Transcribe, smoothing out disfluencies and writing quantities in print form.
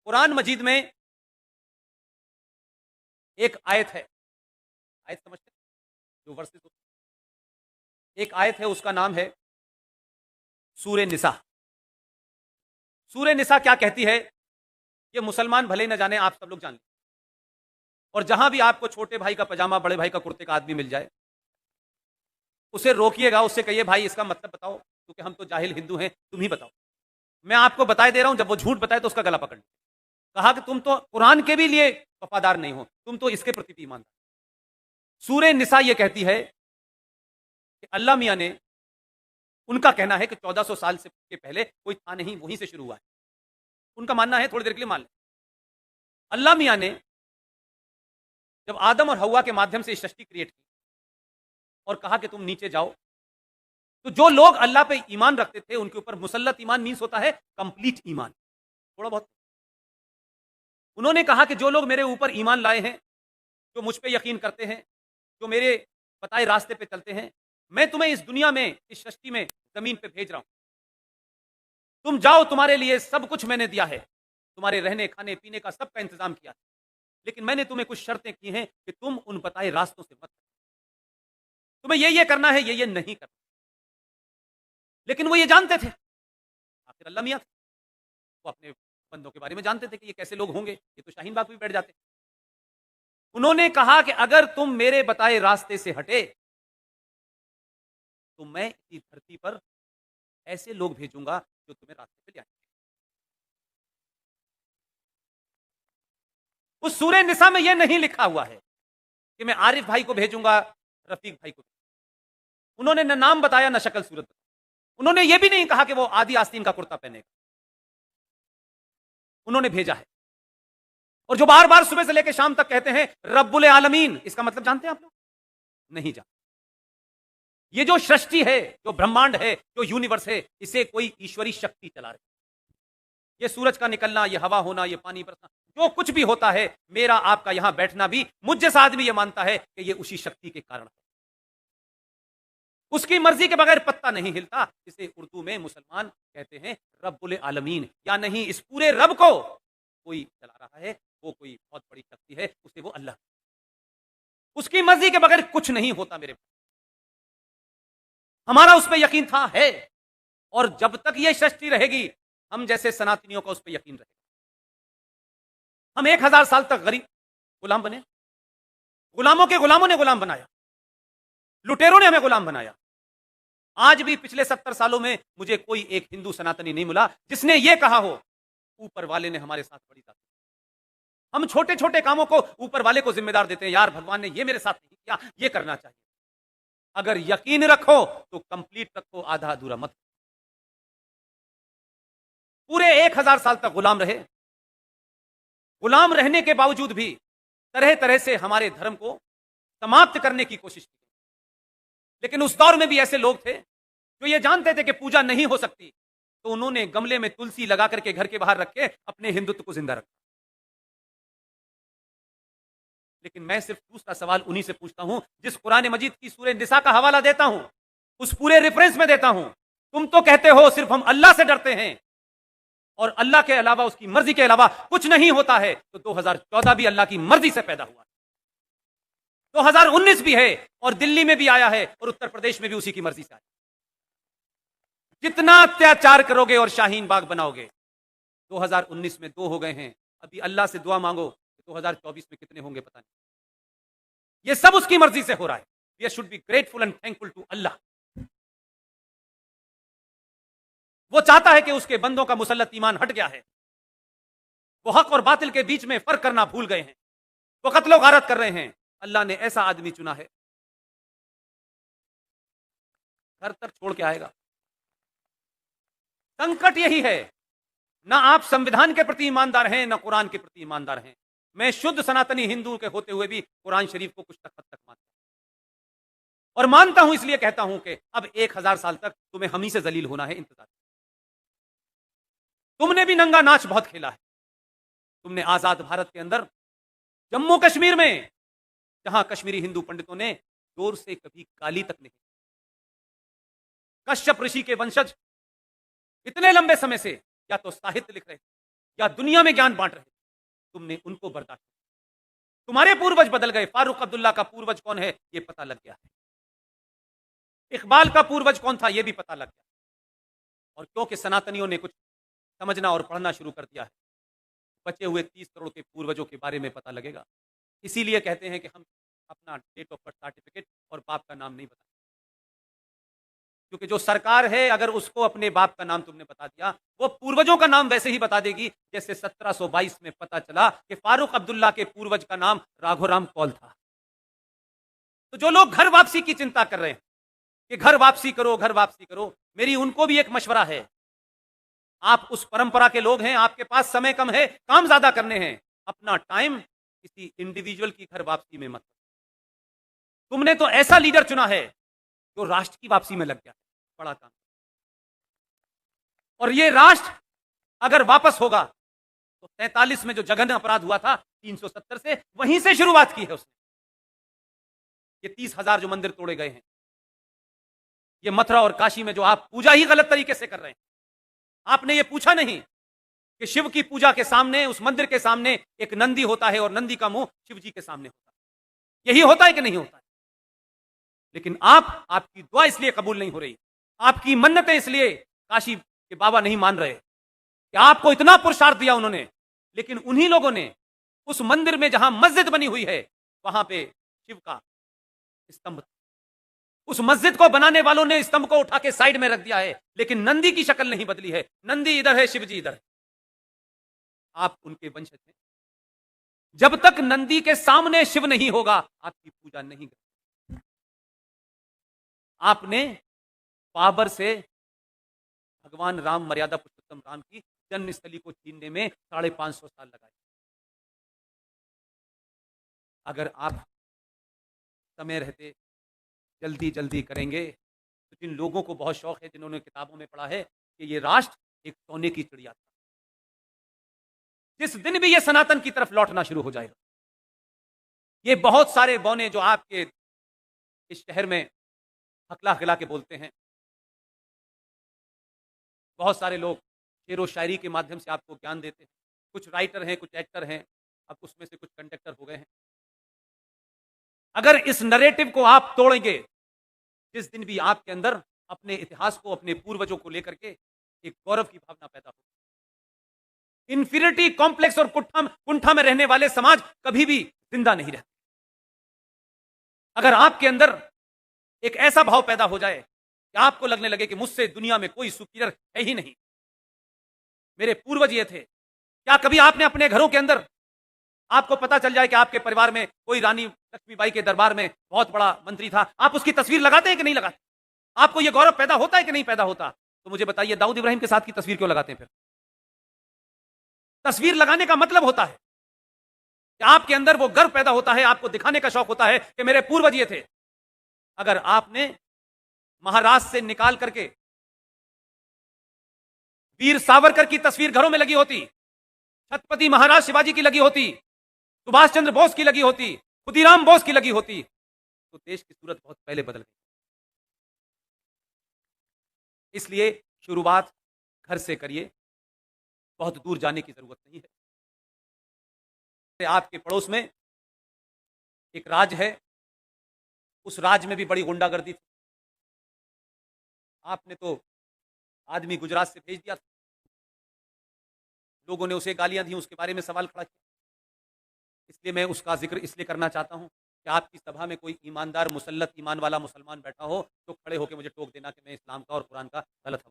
कुरान मजीद में एक आयत है, आयत समझते जो वर्सेस, एक आयत है उसका नाम है सूरे निसा। सूरे निसा क्या कहती है? ये मुसलमान भले न जाने, आप सब लोग जान लें। और जहां भी आपको छोटे भाई का पजामा, बड़े भाई का कुर्ते का आदमी मिल जाए, उसे रोकिएगा, उससे कहिए भाई इसका मतलब बताओ, क्योंकि हम तो जाहिल हिंदू हैं, तुम ही बताओ। मैं आपको बताए दे रहा हूं, जब वो झूठ बताए तो उसका गला पकड़। कहा कि तुम तो कुरान के भी लिए वफादार नहीं हो, तुम तो इसके प्रति भी ईमानदार। सूरे निसा ये कहती है कि अल्लाह मियां ने, उनका कहना है कि 1400 साल से के पहले कोई था नहीं, वहीं से शुरू हुआ है। उनका मानना है, थोड़ी देर के लिए मान लें, अल्लाह मियां ने जब आदम और हवा के माध्यम से सृष्टि क्रिएट की और कहा कि तुम नीचे जाओ, तो जो लोग अल्लाह पे ईमान रखते थे उनके ऊपर मुसल्लत ईमान मीन्स होता है कंप्लीट ईमान, थोड़ा बहुत। उन्होंने कहा कि जो लोग मेरे ऊपर ईमान लाए हैं, जो मुझ पे यकीन करते हैं, जो मेरे बताए रास्ते पे चलते हैं, मैं तुम्हें इस दुनिया में, इस सृष्टि में, जमीन पे भेज रहा हूं। तुम जाओ, तुम्हारे लिए सब कुछ मैंने दिया है, तुम्हारे रहने खाने पीने का सबका इंतजाम किया है, लेकिन मैंने तुम्हें कुछ शर्तें की हैं कि तुम उन बताए रास्तों से मत, तुम्हें ये करना है, ये नहीं करना। लेकिन वो ये जानते थे, आखिर अल्लाह मियां थे, वो अपने बंदों के बारे में जानते थे कि ये कैसे लोग होंगे, ये तो शाहीन बाग भी बैठ जाते। उन्होंने कहा कि अगर तुम मेरे बताए रास्ते से हटे तो मैं इस धरती पर ऐसे लोग भेजूंगा जो तुम्हें रास्ते पे ले आएंगे। उस सूरे निसा में यह नहीं लिखा हुआ है कि मैं आरिफ भाई को भेजूंगा, रफीक भाई को। उन्होंने न नाम बताया, न शक्ल सूरत बताया। उन्होंने यह भी नहीं कहा कि वो आदि आस्तीन का कुर्ता पहनेगा। उन्होंने भेजा है। और जो बार बार सुबह से लेकर शाम तक कहते हैं रब्बुल आलमीन, इसका मतलब जानते हैं आप लोग? नहीं जानते। ये जो सृष्टि है, जो ब्रह्मांड है, जो यूनिवर्स है, इसे कोई ईश्वरी शक्ति चला रही है। ये सूरज का निकलना, ये हवा होना, ये पानी बरसना, जो कुछ भी होता है, मेरा आपका यहां बैठना भी, मुझ जैसा आदमी यह मानता है कि यह उसी शक्ति के कारण है। उसकी मर्जी के बगैर पत्ता नहीं हिलता। इसे उर्दू में मुसलमान कहते हैं रब्बुल आलमीन, या नहीं, इस पूरे रब को कोई चला रहा है, वो कोई बहुत बड़ी शक्ति है, उसे वो अल्लाह, उसकी मर्जी के बगैर कुछ नहीं होता। मेरे हमारा उस पर यकीन था, है, और जब तक यह सृष्टि रहेगी हम जैसे सनातनियों का उस पर यकीन रहेगा। हम 1000 साल तक गरीब गुलाम बने, गुलामों के गुलामों ने गुलाम बनाया, लुटेरों ने हमें गुलाम बनाया। आज भी पिछले 70 सालों में मुझे कोई एक हिंदू सनातनी नहीं मिला जिसने यह कहा हो ऊपर वाले ने हमारे साथ बड़ी ताकत। हम छोटे छोटे कामों को ऊपर वाले को जिम्मेदार देते हैं, यार भगवान ने ये मेरे साथ नहीं किया, ये करना चाहिए। अगर यकीन रखो तो कंप्लीट रखो, आधा अधूरा मत। पूरे 1000 साल तक गुलाम रहे। गुलाम रहने के बावजूद भी तरह तरह से हमारे धर्म को समाप्त करने की कोशिश की। लेकिन उस दौर में भी ऐसे लोग थे जो ये जानते थे कि पूजा नहीं हो सकती, तो उन्होंने गमले में तुलसी लगा करके घर के बाहर रख के अपने हिंदुत्व को जिंदा रखा। लेकिन मैं सिर्फ दूसरा सवाल उन्हीं से पूछता हूं जिस कुरान मजीद की सूरह निसा का हवाला देता हूं, उस पूरे रेफरेंस में देता हूं। तुम तो कहते हो सिर्फ हम अल्लाह से डरते हैं और अल्लाह के अलावा, उसकी मर्जी के अलावा कुछ नहीं होता है, तो 2014 भी अल्लाह की मर्जी से पैदा हुआ, 2019 भी है, और दिल्ली में भी आया है, और उत्तर प्रदेश में भी उसी की मर्जी से आया। जितना अत्याचार करोगे और शाहीन बाग बनाओगे, 2019 में 2 हो गए हैं, अभी अल्लाह से दुआ मांगो 2024 में कितने होंगे पता नहीं। ये सब उसकी मर्जी से हो रहा है। We should be grateful and thankful to Allah. वो चाहता है कि उसके बंदों का मुसल्लत ईमान हट गया है, वो हक और बातिल के बीच में फर्क करना भूल गए हैं, वो कत्लो गारत कर रहे हैं। अल्लाह ने ऐसा आदमी चुना है, घर तक छोड़ के आएगा। संकट यही है, ना आप संविधान के प्रति ईमानदार हैं, ना कुरान के प्रति ईमानदार हैं। मैं शुद्ध सनातनी हिंदू के होते हुए भी कुरान शरीफ को कुछ हद तक मानता हूं, और मानता हूं इसलिए कहता हूं कि अब 1000 साल तक तुम्हें हम ही से जलील होना है। इंतजार, तुमने भी नंगा नाच बहुत खेला है। तुमने आजाद भारत के अंदर जम्मू कश्मीर में, जहां कश्मीरी हिंदू पंडितों ने जोर से कभी गाली तक नहीं, कश्यप ऋषि के वंशज इतने लंबे समय से या तो साहित्य लिख रहे थे, या दुनिया में ज्ञान बांट रहे थे, तुमने उनको बर्दाश्त किया। तुम्हारे पूर्वज बदल गए। फारूक अब्दुल्ला का पूर्वज कौन है ये पता लग गया है, इकबाल का पूर्वज कौन था ये भी पता लग गया। और क्योंकि सनातनियों ने कुछ समझना और पढ़ना शुरू कर दिया है, बचे हुए 30 करोड़ के पूर्वजों के बारे में पता लगेगा। इसीलिए कहते हैं कि हम अपना डेट ऑफ बर्थ सर्टिफिकेट और बाप का नाम नहीं बताते, क्योंकि जो सरकार है अगर उसको अपने बाप का नाम तुमने बता दिया, वो पूर्वजों का नाम वैसे ही बता देगी जैसे 1722 में पता चला कि फारूक अब्दुल्ला के पूर्वज का नाम राघोराम कौल था। तो जो लोग घर वापसी की चिंता कर रहे हैं कि घर वापसी करो, घर वापसी करो, मेरी उनको भी एक मशवरा है। आप उस परंपरा के लोग हैं, आपके पास समय कम है, काम ज्यादा करने हैं, अपना टाइम किसी इंडिविजुअल की घर वापसी में मत। तुमने तो ऐसा लीडर चुना है जो राष्ट्र की वापसी में लग गया, बड़ा काम। और ये राष्ट्र अगर वापस होगा तो 43 में जो जघन्य अपराध हुआ था 370 से, वहीं से शुरुआत की है उसने। ये 30,000 जो मंदिर तोड़े गए हैं, ये मथुरा और काशी में जो आप पूजा ही गलत तरीके से कर रहे हैं, आपने ये पूछा नहीं कि शिव की पूजा के सामने, उस मंदिर के सामने एक नंदी होता है और नंदी का मुंह शिव जी के सामने होता है। यही होता है कि नहीं होता है? लेकिन आपकी दुआ इसलिए कबूल नहीं हो रही, आपकी मन्नतें इसलिए काशी के बाबा नहीं मान रहे कि आपको इतना पुरुषार्थ दिया उन्होंने, लेकिन उन्हीं लोगों ने उस मंदिर में जहां मस्जिद बनी हुई है वहां पे शिव का स्तंभ, उस मस्जिद को बनाने वालों ने स्तंभ को उठा के साइड में रख दिया है, लेकिन नंदी की शक्ल नहीं बदली है। नंदी इधर है, शिवजी इधर है। आप उनके वंशज हैं। जब तक नंदी के सामने शिव नहीं होगा आपकी पूजा नहीं करें। आपने बाबर से भगवान राम, मर्यादा पुरुषोत्तम राम की जन्मस्थली को छीनने में 550 साल लगाए। अगर आप समय रहते जल्दी जल्दी करेंगे तो जिन लोगों को बहुत शौक है, जिन्होंने किताबों में पढ़ा है कि ये राष्ट्र एक सोने की चिड़िया था, जिस दिन भी ये सनातन की तरफ लौटना शुरू हो जाएगा, ये बहुत सारे बौने जो आपके इस शहर में हकला हकला के बोलते हैं, बहुत सारे लोग शेरो शायरी के माध्यम से आपको ज्ञान देते हैं, कुछ राइटर हैं, कुछ एक्टर हैं, अब उसमें से कुछ कंडक्टर हो गए हैं। अगर इस नरेटिव को आप तोड़ेंगे, जिस दिन भी आपके अंदर अपने इतिहास को, अपने पूर्वजों को लेकर के एक गौरव की भावना पैदा होगी, इंफीरियरिटी कॉम्प्लेक्स और कुंठा में रहने वाले समाज कभी भी जिंदा नहीं रहते। अगर आपके अंदर एक ऐसा भाव पैदा हो जाए कि आपको लगने लगे कि मुझसे दुनिया में कोई सुपीरियर है ही नहीं, मेरे पूर्वज ये थे। क्या कभी आपने अपने घरों के अंदर, आपको पता चल जाए कि आपके परिवार में कोई रानी लक्ष्मीबाई के दरबार में बहुत बड़ा मंत्री था, आप उसकी तस्वीर लगाते हैं कि नहीं लगाते? आपको यह गौरव पैदा होता है कि नहीं पैदा होता? तो मुझे बताइए, दाऊद इब्राहिम के साथ की तस्वीर क्यों लगाते हैं? फिर तस्वीर लगाने का मतलब होता है कि आपके अंदर वो गर्व पैदा होता है, आपको दिखाने का शौक होता है कि मेरे पूर्वज ये थे। अगर आपने महाराष्ट्र से निकाल करके वीर सावरकर की तस्वीर घरों में लगी होती, छत्रपति महाराज शिवाजी की लगी होती, सुभाष चंद्र बोस की लगी होती, खुदीराम बोस की लगी होती, तो देश की सूरत बहुत पहले बदल गई। इसलिए शुरुआत घर से करिए, बहुत दूर जाने की जरूरत नहीं है। आपके पड़ोस में एक राज्य है, उस राज्य में भी बड़ी गुंडागर्दी थी, आपने तो आदमी गुजरात से भेज दिया था, लोगों ने उसे गालियां दी, उसके बारे में सवाल खड़ा किया। इसलिए मैं उसका जिक्र इसलिए करना चाहता हूं कि आपकी सभा में कोई ईमानदार, मुसल्लत ईमान वाला मुसलमान बैठा हो तो खड़े होकर मुझे टोक देना कि मैं इस्लाम का और कुरान का गलत